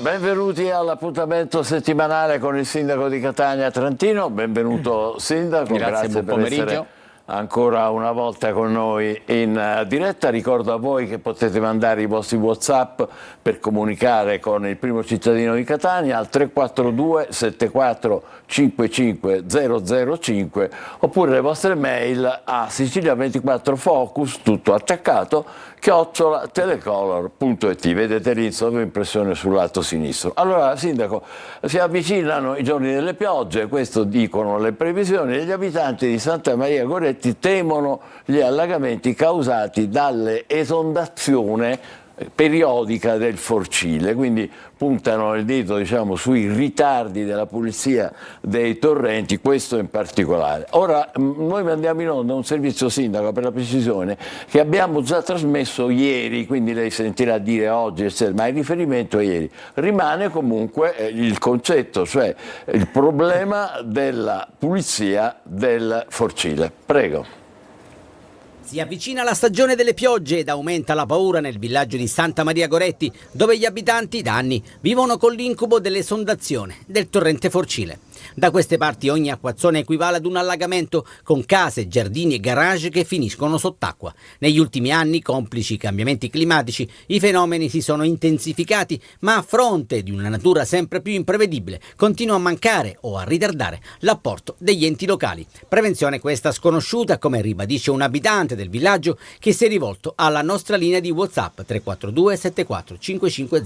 Benvenuti all'appuntamento settimanale con il sindaco di Catania Trantino. Benvenuto sindaco, grazie per essere ancora una volta con noi in diretta. Ricordo a voi che potete mandare i vostri WhatsApp per comunicare con il primo cittadino di Catania al 342 74 55 005 oppure le vostre mail a Sicilia24Focus, tutto attaccato, @telecolor.it. Vedete lì in sovraimpressione sul lato sinistro. Allora, sindaco, si avvicinano i giorni delle piogge, questo dicono le previsioni, e gli abitanti di Santa Maria Goretti temono gli allagamenti causati dall'esondazione periodica del Forcile, quindi puntano il dito, diciamo, sui ritardi della pulizia dei torrenti, questo in particolare. Ora noi mandiamo in onda un servizio, sindaco, per la precisione, che abbiamo già trasmesso ieri, quindi lei sentirà dire oggi, ma il riferimento a ieri rimane comunque il concetto, cioè il problema della pulizia del Forcile. Prego. Si avvicina la stagione delle piogge ed aumenta la paura nel villaggio di Santa Maria Goretti, dove gli abitanti da anni vivono con l'incubo dell'esondazione del torrente Forcile. Da queste parti ogni acquazzone equivale ad un allagamento, con case, giardini e garage che finiscono sott'acqua. Negli ultimi anni, complici i cambiamenti climatici, i fenomeni si sono intensificati, ma a fronte di una natura sempre più imprevedibile, continua a mancare o a ritardare l'apporto degli enti locali. Prevenzione questa sconosciuta, come ribadisce un abitante del villaggio che si è rivolto alla nostra linea di WhatsApp 342 74 55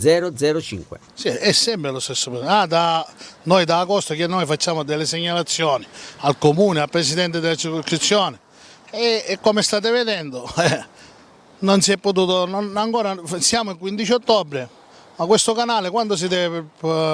005. Sì, è sempre lo stesso problema. Noi da agosto che noi facciamo delle segnalazioni al comune, al presidente della circoscrizione e come state vedendo non si è potuto, ancora siamo il 15 ottobre. Ma questo canale quando si deve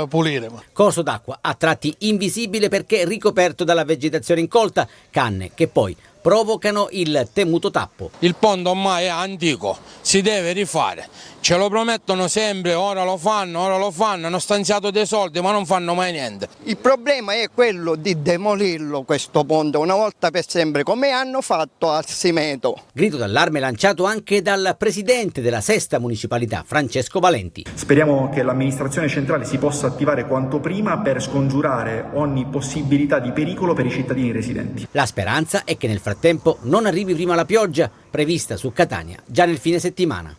pulire? Corso d'acqua a tratti invisibile perché ricoperto dalla vegetazione incolta, canne che poi provocano il temuto tappo. Il ponte ormai è antico, si deve rifare, ce lo promettono sempre, ora lo fanno, hanno stanziato dei soldi ma non fanno mai niente. Il problema è quello di demolirlo questo ponte una volta per sempre, come hanno fatto al Simeto. Grido d'allarme lanciato anche dal presidente della sesta municipalità, Francesco Valenti. Speriamo che l'amministrazione centrale si possa attivare quanto prima per scongiurare ogni possibilità di pericolo per i cittadini residenti. La speranza è che nel frattempo non arrivi prima la pioggia prevista su Catania già nel fine settimana.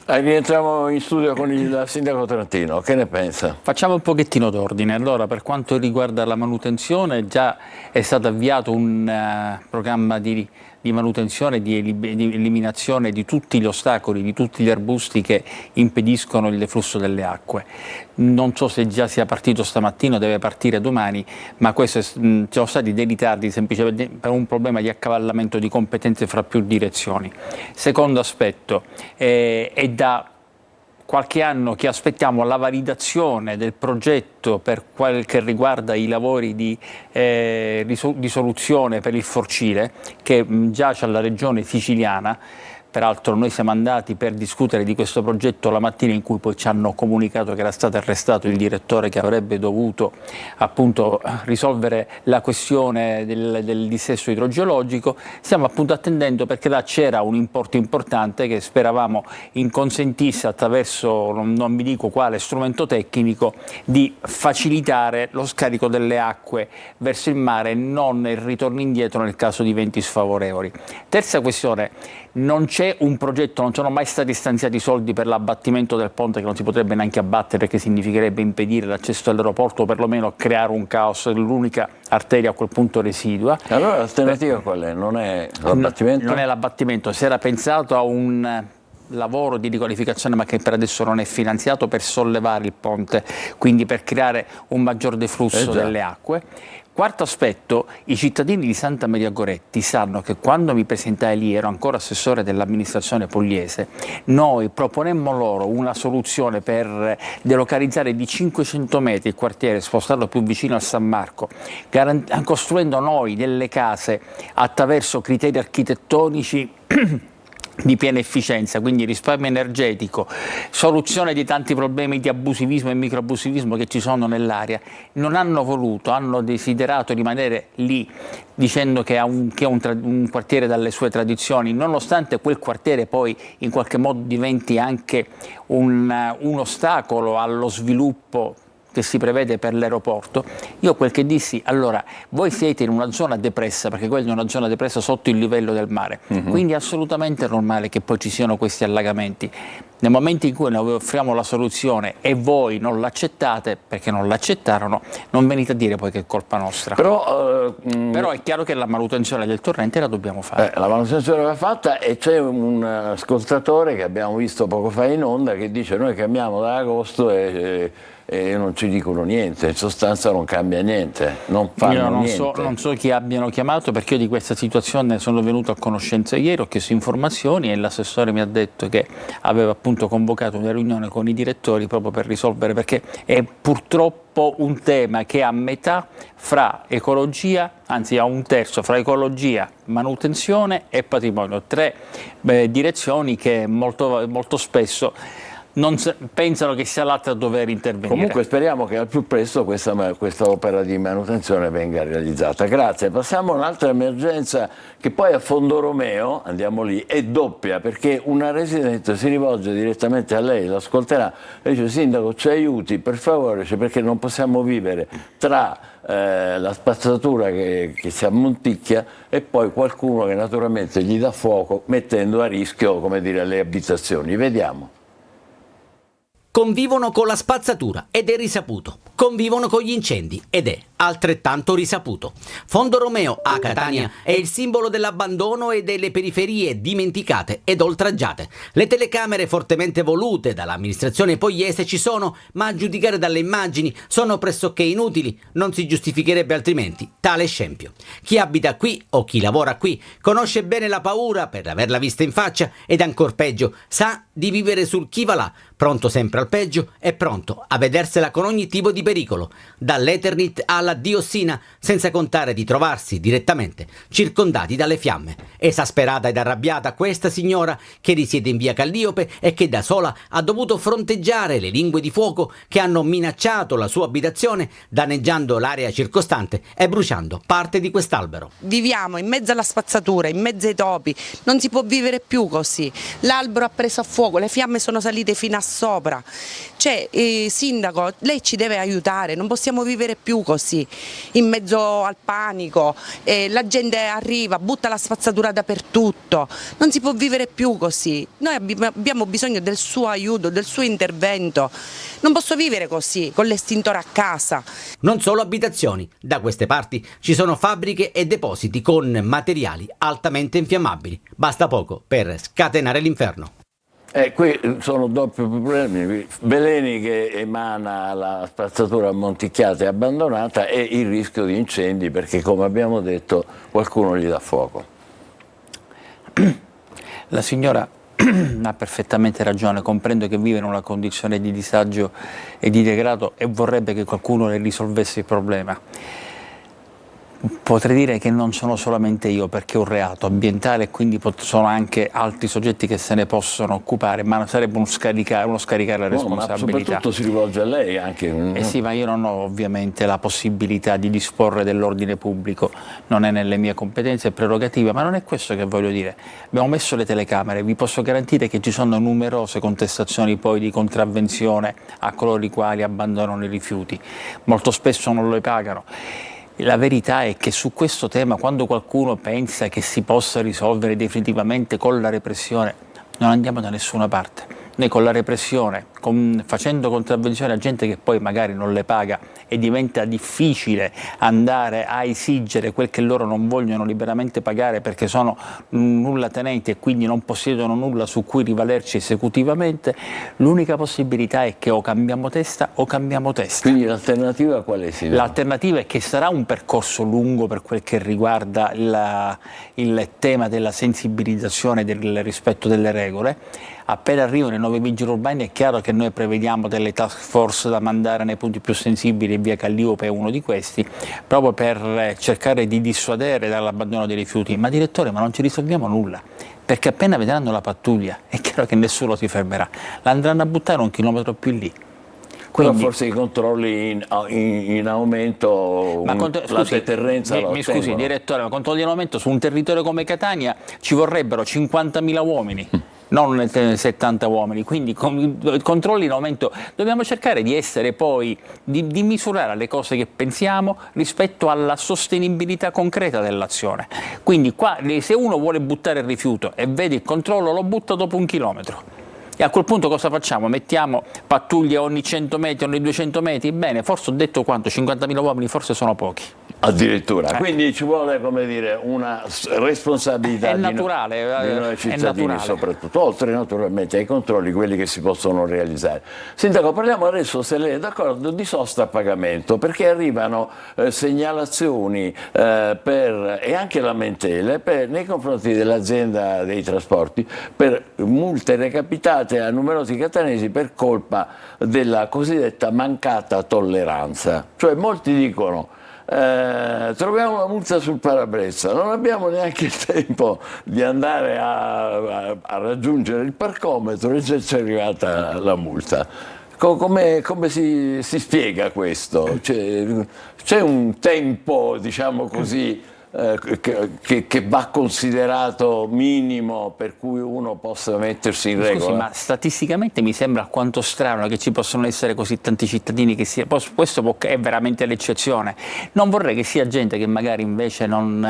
Rientriamo in studio con il sindaco Trantino, che ne pensa? Facciamo un pochettino d'ordine. Allora, per quanto riguarda la manutenzione, già è stato avviato un programma di manutenzione, di eliminazione di tutti gli ostacoli, di tutti gli arbusti che impediscono il deflusso delle acque. Non so se già sia partito stamattina o deve partire domani, ma questo ci sono stati dei ritardi semplicemente per un problema di accavallamento di competenze fra più direzioni. Secondo aspetto, è da qualche anno che aspettiamo la validazione del progetto per quel che riguarda i lavori di soluzione per il Forcile, che giace alla regione siciliana. Peraltro noi siamo andati per discutere di questo progetto la mattina in cui poi ci hanno comunicato che era stato arrestato il direttore che avrebbe dovuto appunto risolvere la questione del dissesto idrogeologico. Stiamo appunto attendendo perché là c'era un importo importante che speravamo inconsentisse attraverso, non vi dico quale strumento tecnico, di facilitare lo scarico delle acque verso il mare e non il ritorno indietro nel caso di venti sfavorevoli. Terza questione. Non c'è un progetto, non sono mai stati stanziati soldi per l'abbattimento del ponte, che non si potrebbe neanche abbattere perché significherebbe impedire l'accesso all'aeroporto o perlomeno creare un caos, l'unica arteria a quel punto residua. Allora l'alternativa qual è? Non è l'abbattimento? Non è l'abbattimento, si era pensato a un lavoro di riqualificazione ma che per adesso non è finanziato per sollevare il ponte, quindi per creare un maggior deflusso delle acque. Quarto aspetto, i cittadini di Santa Maria Goretti sanno che quando mi presentai lì, ero ancora assessore dell'amministrazione pugliese, noi proponemmo loro una soluzione per delocalizzare di 500 metri il quartiere, spostarlo più vicino al San Marco, costruendo noi delle case attraverso criteri architettonici di piena efficienza, quindi risparmio energetico, soluzione di tanti problemi di abusivismo e microabusivismo che ci sono nell'area, non hanno voluto, hanno desiderato rimanere lì dicendo che è un quartiere dalle sue tradizioni, nonostante quel quartiere poi in qualche modo diventi anche un ostacolo allo sviluppo che si prevede per l'aeroporto. Io quel che dissi, allora, voi siete in una zona depressa, perché quella è una zona depressa sotto il livello del mare, quindi è assolutamente normale che poi ci siano questi allagamenti. Nel momento in cui noi offriamo la soluzione e voi non l'accettate, perché non l'accettarono, non venite a dire poi che è colpa nostra. Però è chiaro che la manutenzione del torrente la dobbiamo fare. La manutenzione va fatta, e c'è un ascoltatore che abbiamo visto poco fa in onda che dice: noi cambiamo da agosto e non ci dicono niente, in sostanza non cambia niente, non fanno niente. Non so chi abbiano chiamato, perché io di questa situazione sono venuto a conoscenza ieri, ho chiesto informazioni e l'assessore mi ha detto che aveva appunto convocato una riunione con i direttori proprio per risolvere, perché è purtroppo un tema che è a metà fra ecologia, anzi a un terzo fra ecologia, manutenzione e patrimonio, tre direzioni che molto spesso non pensano che sia l'altra a dover intervenire. Comunque speriamo che al più presto questa opera di manutenzione venga realizzata. Grazie. Passiamo a un'altra emergenza che poi a Fondo Romeo, andiamo lì, è doppia, perché una residente si rivolge direttamente a lei, l'ascolterà e dice: sindaco, ci aiuti per favore, perché non possiamo vivere tra la spazzatura che si ammonticchia e poi qualcuno che naturalmente gli dà fuoco, mettendo a rischio, come dire, le abitazioni. Vediamo. Convivono con la spazzatura ed è risaputo. Convivono con gli incendi ed è altrettanto risaputo. Fondo Romeo a Catania è il simbolo dell'abbandono e delle periferie dimenticate ed oltraggiate. Le telecamere fortemente volute dall'amministrazione pogliese ci sono, ma a giudicare dalle immagini sono pressoché inutili, non si giustificherebbe altrimenti tale scempio. Chi abita qui o chi lavora qui conosce bene la paura per averla vista in faccia ed ancor peggio sa di vivere sul chi va là, pronto sempre al peggio e pronto a vedersela con ogni tipo di pericolo, dall'Eternit alla diossina, senza contare di trovarsi direttamente circondati dalle fiamme. Esasperata ed arrabbiata questa signora che risiede in via Calliope e che da sola ha dovuto fronteggiare le lingue di fuoco che hanno minacciato la sua abitazione, danneggiando l'area circostante e bruciando parte di quest'albero. Viviamo in mezzo alla spazzatura, in mezzo ai topi, non si può vivere più così. L'albero ha preso a fuoco, le fiamme sono salite fino a sopra. Cioè, sindaco, lei ci deve aiutare, non possiamo vivere più così, in mezzo al panico, la gente arriva, butta la spazzatura dappertutto, non si può vivere più così. Noi abbiamo bisogno del suo aiuto, del suo intervento. Non posso vivere così, con l'estintore a casa. Non solo abitazioni, da queste parti ci sono fabbriche e depositi con materiali altamente infiammabili. Basta poco per scatenare l'inferno. Qui sono doppi problemi: veleni che emana la spazzatura ammonticchiata e abbandonata, e il rischio di incendi, perché, come abbiamo detto, qualcuno gli dà fuoco. La signora ha perfettamente ragione, comprendo che vive in una condizione di disagio e di degrado e vorrebbe che qualcuno le risolvesse il problema. Potrei dire che non sono solamente io, perché è un reato ambientale e quindi sono anche altri soggetti che se ne possono occupare, ma sarebbe uno scaricare la responsabilità. Ma soprattutto si rivolge a lei anche. Sì, ma io non ho ovviamente la possibilità di disporre dell'ordine pubblico, non è nelle mie competenze e prerogative, ma non è questo che voglio dire. Abbiamo messo le telecamere, vi posso garantire che ci sono numerose contestazioni poi di contravvenzione a coloro i quali abbandonano i rifiuti, molto spesso non le pagano. La verità è che su questo tema, quando qualcuno pensa che si possa risolvere definitivamente con la repressione, non andiamo da nessuna parte. Noi con la repressione, facendo contravvenzione a gente che poi magari non le paga, e diventa difficile andare a esigere quel che loro non vogliono liberamente pagare perché sono nulla tenenti e quindi non possiedono nulla su cui rivalerci esecutivamente, l'unica possibilità è che o cambiamo testa o cambiamo testa. Quindi l'alternativa qual è? L'alternativa è che sarà un percorso lungo per quel che riguarda il tema della sensibilizzazione del rispetto delle regole. Appena arrivano i nuovi vigili urbani è chiaro che noi prevediamo delle task force da mandare nei punti più sensibili, e via Calliope è uno di questi, proprio per cercare di dissuadere dall'abbandono dei rifiuti. Ma direttore, ma non ci risolviamo nulla, perché appena vedranno la pattuglia è chiaro che nessuno si fermerà, la andranno a buttare 1 chilometro più lì. Quindi, però forse i controlli in aumento, la deterrenza mi scusi direttore, ma controlli in aumento su un territorio come Catania ci vorrebbero 50.000 uomini. Non 70 uomini, quindi controlli in aumento. Dobbiamo cercare di essere poi, di misurare le cose che pensiamo rispetto alla sostenibilità concreta dell'azione. Quindi qua, se uno vuole buttare il rifiuto e vede il controllo, lo butta dopo 1 chilometro. E a quel punto cosa facciamo? Mettiamo pattuglie ogni 100 metri, ogni 200 metri? Bene, forse ho detto quanto? 50.000 uomini, forse sono pochi. Addirittura, quindi ci vuole, come dire, una responsabilità di noi cittadini soprattutto, oltre naturalmente ai controlli, quelli che si possono realizzare. Sindaco, parliamo adesso, se lei è d'accordo, di sosta a pagamento, perché arrivano segnalazioni e anche lamentele nei confronti dell'azienda dei trasporti per multe recapitate a numerosi catanesi per colpa della cosiddetta mancata tolleranza. Cioè molti dicono: troviamo una multa sul parabrezza, non abbiamo neanche il tempo di andare a raggiungere il parcometro e già ci è arrivata la multa. Come si spiega questo? C'è un tempo, diciamo così, che va considerato minimo per cui uno possa mettersi in regola? Scusi, ma statisticamente mi sembra alquanto strano che ci possano essere così tanti cittadini che questo è veramente l'eccezione. Non vorrei che sia gente che magari invece non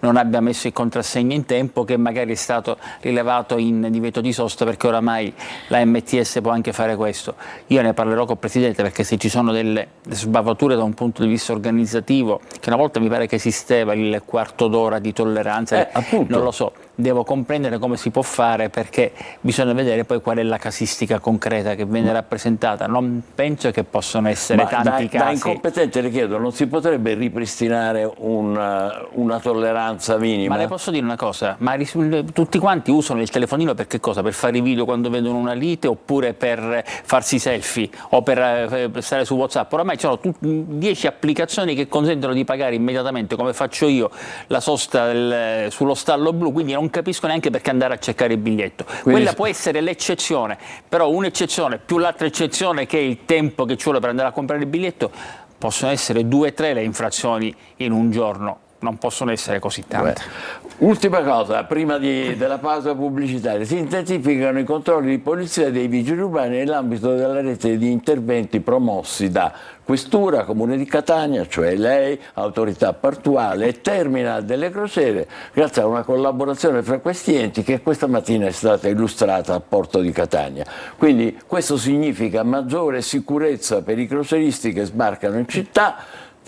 abbia messo il contrassegno in tempo, che magari è stato rilevato in divieto di sosta, perché oramai la MTS può anche fare questo. Io ne parlerò col Presidente, perché se ci sono delle sbavature da un punto di vista organizzativo, che una volta mi pare che esisteva il quarto d'ora di tolleranza, non lo so, devo comprendere come si può fare, perché bisogna vedere poi qual è la casistica concreta che viene rappresentata. Non penso che possano essere tanti casi. Da incompetente le chiedo, non si potrebbe ripristinare una tolleranza minima? Ma le posso dire una cosa, ma tutti quanti usano il telefonino per che cosa? Per fare i video quando vedono una lite, oppure per farsi selfie o per stare su WhatsApp? Oramai ci sono 10 applicazioni che consentono di pagare immediatamente, come faccio io, la sosta sullo stallo blu, quindi non capisco neanche perché andare a cercare il biglietto. Quella può essere l'eccezione, però un'eccezione più l'altra eccezione, che è il tempo che ci vuole per andare a comprare il biglietto, possono essere 2 o 3 le infrazioni in un giorno. Non possono essere così tante. Ultima cosa, prima della pausa pubblicitaria: si intensificano i controlli di polizia dei vigili urbani nell'ambito della rete di interventi promossi da Questura, Comune di Catania, cioè lei, Autorità Portuale e Terminal delle Crociere, grazie a una collaborazione fra questi enti che questa mattina è stata illustrata a Porto di Catania. Quindi questo significa maggiore sicurezza per i crocieristi che sbarcano in città,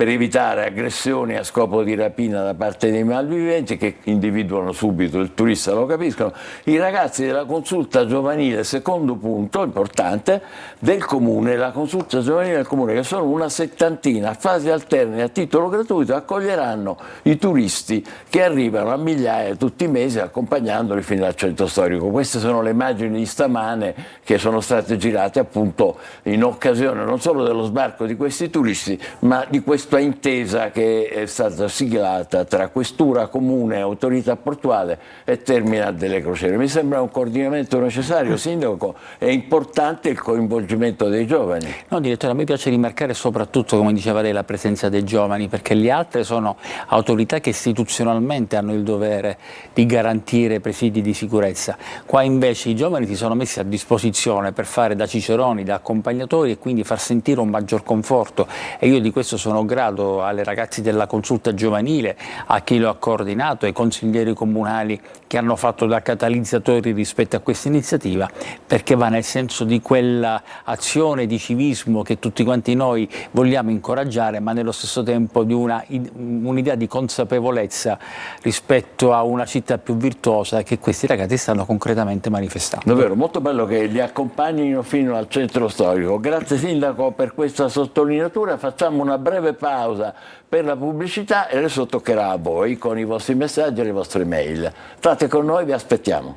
per evitare aggressioni a scopo di rapina da parte dei malviventi, che individuano subito il turista, lo capiscono. I ragazzi della consulta giovanile, secondo punto importante, del Comune, la consulta giovanile del Comune, che sono una settantina, a fasi alterne a titolo gratuito, accoglieranno i turisti che arrivano a migliaia tutti i mesi, accompagnandoli fino al centro storico. Queste sono le immagini di stamane che sono state girate appunto in occasione non solo dello sbarco di questi turisti, ma di questa intesa che è stata siglata tra Questura, Comune, Autorità Portuale e Terminal delle Crociere. Mi sembra un coordinamento necessario, Sindaco. È importante il coinvolgimento dei giovani. No, direttore, a me piace rimarcare soprattutto, come diceva lei, la presenza dei giovani, perché le altre sono autorità che istituzionalmente hanno il dovere di garantire presidi di sicurezza. Qua invece i giovani si sono messi a disposizione per fare da ciceroni, da accompagnatori, e quindi far sentire un maggior conforto, e io di questo sono grato alle ragazzi della consulta giovanile, a chi lo ha coordinato, ai consiglieri comunali che hanno fatto da catalizzatori rispetto a questa iniziativa, perché va nel senso di quella azione di civismo che tutti quanti noi vogliamo incoraggiare, ma nello stesso tempo di un'idea di consapevolezza rispetto a una città più virtuosa che questi ragazzi stanno concretamente manifestando. Davvero, molto bello che li accompagnino fino al centro storico. Grazie Sindaco per questa sottolineatura. Facciamo una breve pausa per la pubblicità e adesso toccherà a voi con i vostri messaggi e le vostre mail. State con noi, vi aspettiamo.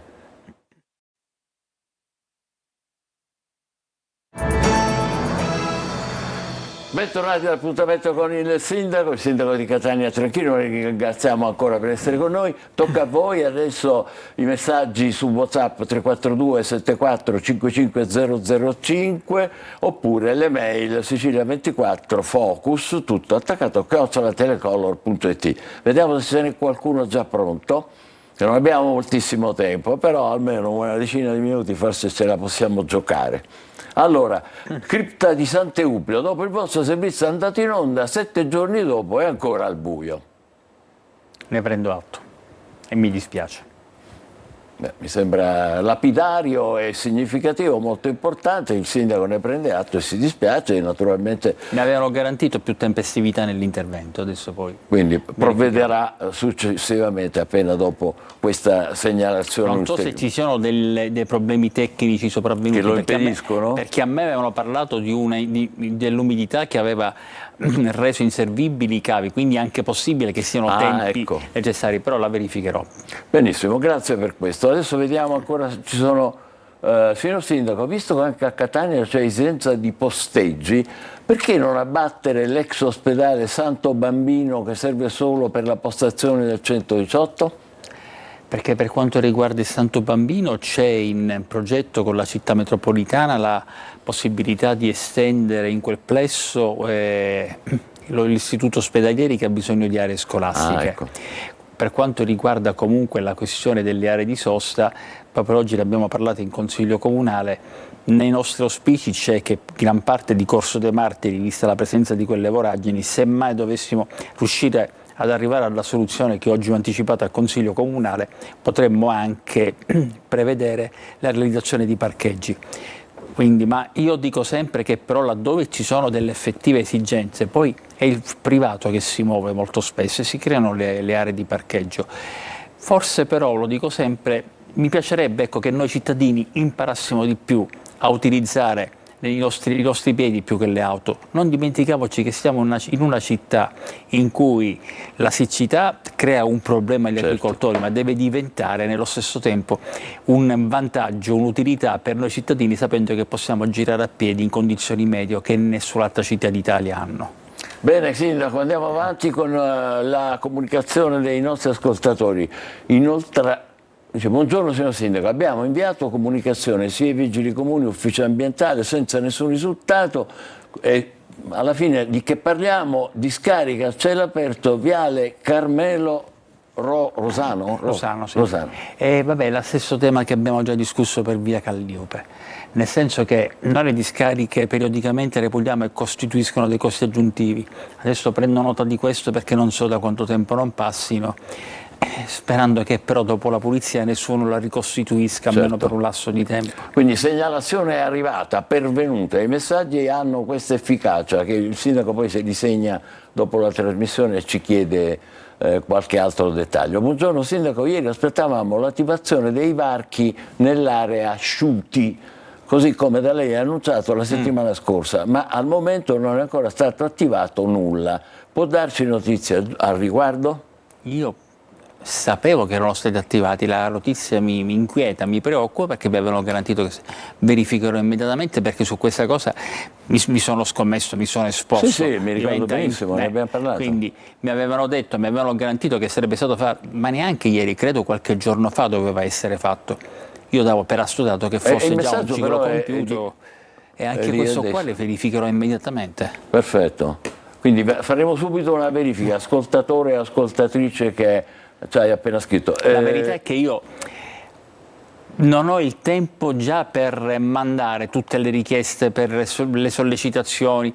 Bentornati all'appuntamento con il sindaco di Catania Tranchino, noi ringraziamo ancora per essere con noi. Tocca a voi adesso i messaggi su WhatsApp 342 74 55 005 oppure le mail Sicilia24 Focus, tutto attaccato @telecolor.it. Vediamo se ce n'è qualcuno già pronto, che non abbiamo moltissimo tempo, però almeno una decina di minuti forse ce la possiamo giocare. Allora, cripta di Sant'Euprio, dopo il vostro servizio è andato in onda, 7 giorni dopo è ancora al buio. Ne prendo atto e mi dispiace. Beh, mi sembra lapidario e significativo, molto importante, il sindaco ne prende atto e si dispiace, naturalmente. Mi avevano garantito più tempestività nell'intervento, adesso poi. Quindi provvederà successivamente, appena dopo questa segnalazione. Non so se ci sono dei problemi tecnici sopravvenuti. Che lo impediscono? Perché a me avevano parlato dell'umidità che aveva reso inservibili i cavi, quindi è anche possibile che siano tempi necessari, però la verificherò. Benissimo, grazie per questo. Adesso vediamo ancora se ci sono. Signor Sindaco, visto che anche a Catania c'è esigenza di posteggi, perché non abbattere l'ex ospedale Santo Bambino che serve solo per la postazione del 118? Perché per quanto riguarda il Santo Bambino c'è in progetto con la città metropolitana la possibilità di estendere in quel plesso l'istituto ospedalieri che ha bisogno di aree scolastiche. Ecco. Per quanto riguarda comunque la questione delle aree di sosta, proprio oggi ne abbiamo parlato in Consiglio Comunale, nei nostri auspici c'è che gran parte di Corso dei Martiri, vista la presenza di quelle voragini, semmai dovessimo riuscire ad arrivare alla soluzione che oggi ho anticipato al Consiglio Comunale, potremmo anche prevedere la realizzazione di parcheggi. Quindi, ma io dico sempre che però laddove ci sono delle effettive esigenze, poi è il privato che si muove molto spesso e si creano le aree di parcheggio. Forse però, lo dico sempre, mi piacerebbe che noi cittadini imparassimo di più a utilizzare i nostri piedi più che le auto. Non dimentichiamoci che siamo in una città in cui la siccità crea un problema agli agricoltori, ma deve diventare nello stesso tempo un vantaggio, un'utilità per noi cittadini, sapendo che possiamo girare a piedi in condizioni medie che nessun'altra città d'Italia hanno. Bene Sindaco, andiamo avanti con la comunicazione dei nostri ascoltatori. Inoltre, dice, buongiorno signor Sindaco, abbiamo inviato comunicazione sia ai vigili comuni, ufficio ambientale, senza nessun risultato. Alla fine di che parliamo? Discarica a cielo aperto, viale Carmelo Rosano? Rosano, sì. Rosano. Vabbè, lo stesso tema che abbiamo già discusso per via Calliope, nel senso che noi le discariche periodicamente le puliamo e costituiscono dei costi aggiuntivi. Adesso prendo nota di questo perché non so da quanto tempo non passino, sperando che però dopo la pulizia nessuno la ricostituisca, almeno per un lasso di tempo. Quindi segnalazione è arrivata, pervenuta, i messaggi hanno questa efficacia che il sindaco poi si disegna dopo la trasmissione e ci chiede qualche altro dettaglio. Buongiorno sindaco, ieri aspettavamo l'attivazione dei varchi nell'area Asciuti, così come da lei annunciato la settimana scorsa, ma al momento non è ancora stato attivato nulla. Può darci notizie al riguardo? Io sapevo che erano stati attivati, la notizia mi inquieta, mi preoccupa perché mi avevano garantito che verificherò immediatamente, perché su questa cosa mi sono scommesso, mi sono esposto. Sì, mi ricordo benissimo, ne abbiamo parlato. Quindi mi avevano detto, mi avevano garantito che sarebbe stato fatto, ma neanche ieri, credo qualche giorno fa doveva essere fatto. Io davo per assodato che fosse già un ciclo compiuto e anche questo qua le verificherò immediatamente. Perfetto, quindi faremo subito una verifica, ascoltatore e ascoltatrice che ci hai appena scritto. La verità è che io non ho il tempo già per mandare tutte le richieste, per le sollecitazioni.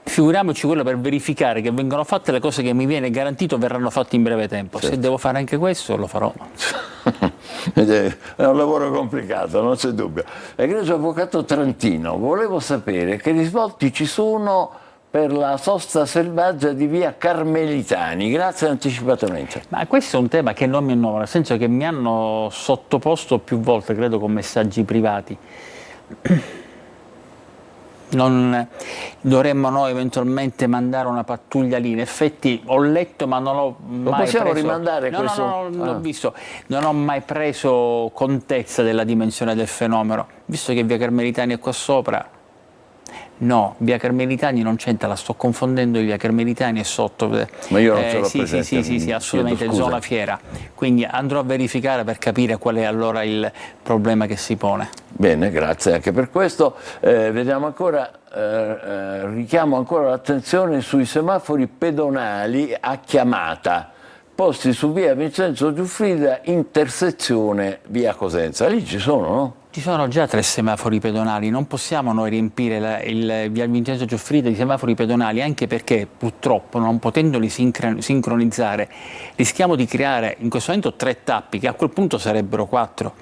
Figuriamoci quello per verificare che vengono fatte le cose che mi viene garantito verranno fatte in breve tempo. Se devo fare anche questo lo farò. È un lavoro complicato, non c'è dubbio. Egregio avvocato Trantino, volevo sapere che risvolti ci sono per la sosta selvaggia di via Carmelitani. Grazie anticipatamente. Ma questo è un tema che non mi è nuovo, nel senso che mi hanno sottoposto più volte, credo con messaggi privati. Non dovremmo noi eventualmente mandare una pattuglia lì. In effetti ho letto, ma non ho mai possiamo preso... rimandare questo? No, l'ho visto. Non ho mai preso contezza della dimensione del fenomeno. Visto che via Carmelitani è qua sopra, No, via Carmelitani non c'entra, la sto confondendo, via Carmelitani è sotto. Ma io non ce l'ho sì, presente, sì, assolutamente, chiedo scusa. zona fiera. Quindi andrò a verificare per capire qual è allora il problema che si pone. Bene, grazie anche per questo. Vediamo ancora, richiamo ancora l'attenzione sui semafori pedonali a chiamata, posti su via Vincenzo Giuffrida, intersezione via Cosenza. Lì ci sono, no? Ci sono già 3 semafori pedonali, non possiamo noi riempire il via Vincenzo Giuffrida di semafori pedonali, anche perché purtroppo, non potendoli sincronizzare, rischiamo di creare in questo momento 3 tappi, che a quel punto sarebbero 4.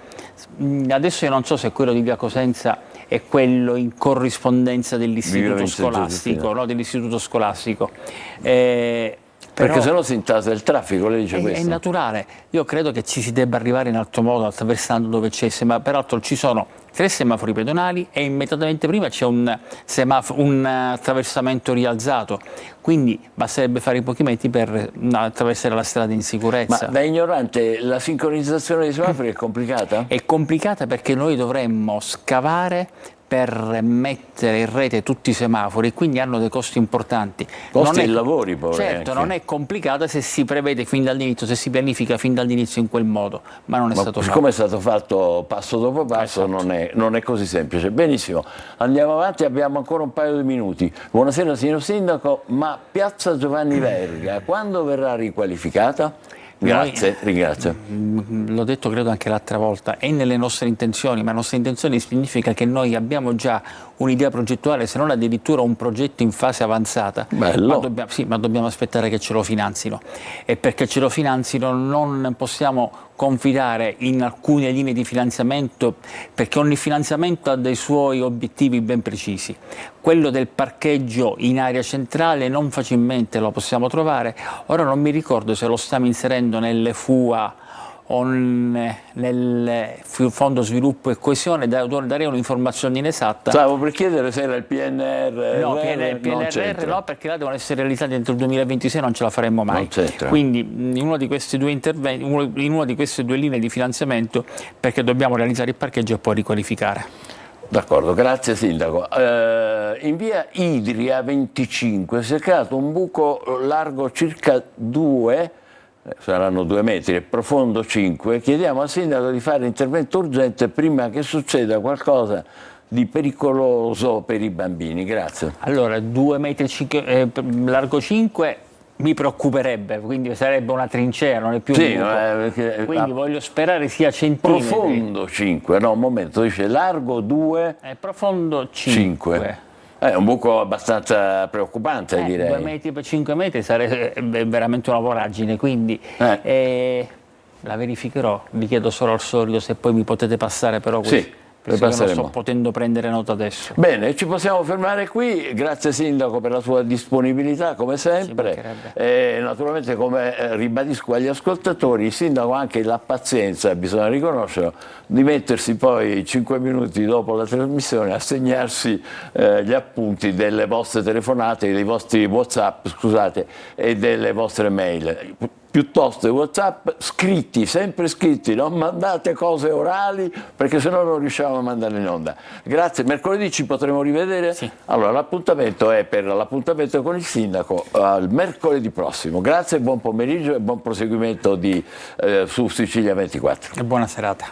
Adesso io non so se quello di via Cosenza è quello in corrispondenza dell'istituto scolastico, no? Dell'istituto scolastico. Perché sennò si intasa il traffico, lei dice questo. È naturale, io credo che ci si debba arrivare in altro modo, attraversando dove c'è il semaforo. Peraltro ci sono 3 semafori pedonali e immediatamente prima c'è un attraversamento rialzato, quindi basterebbe fare i pochi metri per attraversare la strada in sicurezza. Ma da ignorante, la sincronizzazione dei semafori è complicata? È complicata perché noi dovremmo scavare per mettere in rete tutti i semafori, quindi hanno dei costi importanti. Costi e lavori poi. Certo, anche. non è complicata se si prevede fin dall'inizio, se si pianifica fin dall'inizio in quel modo, ma non è stato fatto. Siccome è stato fatto passo dopo passo, Esatto. non è così semplice. Benissimo, andiamo avanti, abbiamo ancora un paio di minuti. Buonasera signor Sindaco, ma Piazza Giovanni Verga quando verrà riqualificata? Grazie, ringrazio. L'ho detto credo anche l'altra volta, è nelle nostre intenzioni, ma nostre intenzioni significa che noi abbiamo già un'idea progettuale, se non addirittura un progetto in fase avanzata. Bello. Ma dobbiamo aspettare che ce lo finanzino, e perché ce lo finanzino non possiamo confidare in alcune linee di finanziamento, perché ogni finanziamento ha dei suoi obiettivi ben precisi. Quello del parcheggio in area centrale non facilmente lo possiamo trovare. Ora non mi ricordo se lo stiamo inserendo nelle FUA o nel Fondo Sviluppo e Coesione, darei un'informazione inesatta. Stavo per chiedere se era il PNR. No, PNRR no, perché là devono essere realizzati entro il 2026, non ce la faremmo mai. Quindi in uno di questi 2 interventi, in una di queste 2 linee di finanziamento, perché dobbiamo realizzare il parcheggio e poi riqualificare. D'accordo, grazie Sindaco. In via Idria 25 si è creato un buco largo circa 2, saranno 2 metri, e profondo 5. Chiediamo al Sindaco di fare intervento urgente prima che succeda qualcosa di pericoloso per i bambini. Grazie. Allora, 2 metri largo 5 mi preoccuperebbe, quindi sarebbe una trincea, non è più un buco. Quindi voglio sperare sia centimetri. Profondo 5, no, un momento, dice largo 2, profondo 5. È un buco abbastanza preoccupante, direi. 2 metri per 5 metri sarebbe veramente una voragine, quindi la verificherò. Vi chiedo solo al solito se poi mi potete passare però così. Sì. Perché non sto potendo prendere nota adesso. Bene, ci possiamo fermare qui. Grazie Sindaco per la sua disponibilità come sempre. Naturalmente, come ribadisco agli ascoltatori, il Sindaco ha anche la pazienza, bisogna riconoscerlo, di mettersi poi 5 minuti dopo la trasmissione a segnarsi gli appunti delle vostre telefonate, dei vostri WhatsApp, scusate, e delle vostre mail. Piuttosto i WhatsApp scritti, sempre scritti, non mandate cose orali perché sennò non riusciamo a mandarle in onda. Grazie, mercoledì ci potremo rivedere? Sì. Allora l'appuntamento è per l'appuntamento con il Sindaco al mercoledì prossimo. Grazie, buon pomeriggio e buon proseguimento su Sicilia 24. E buona serata.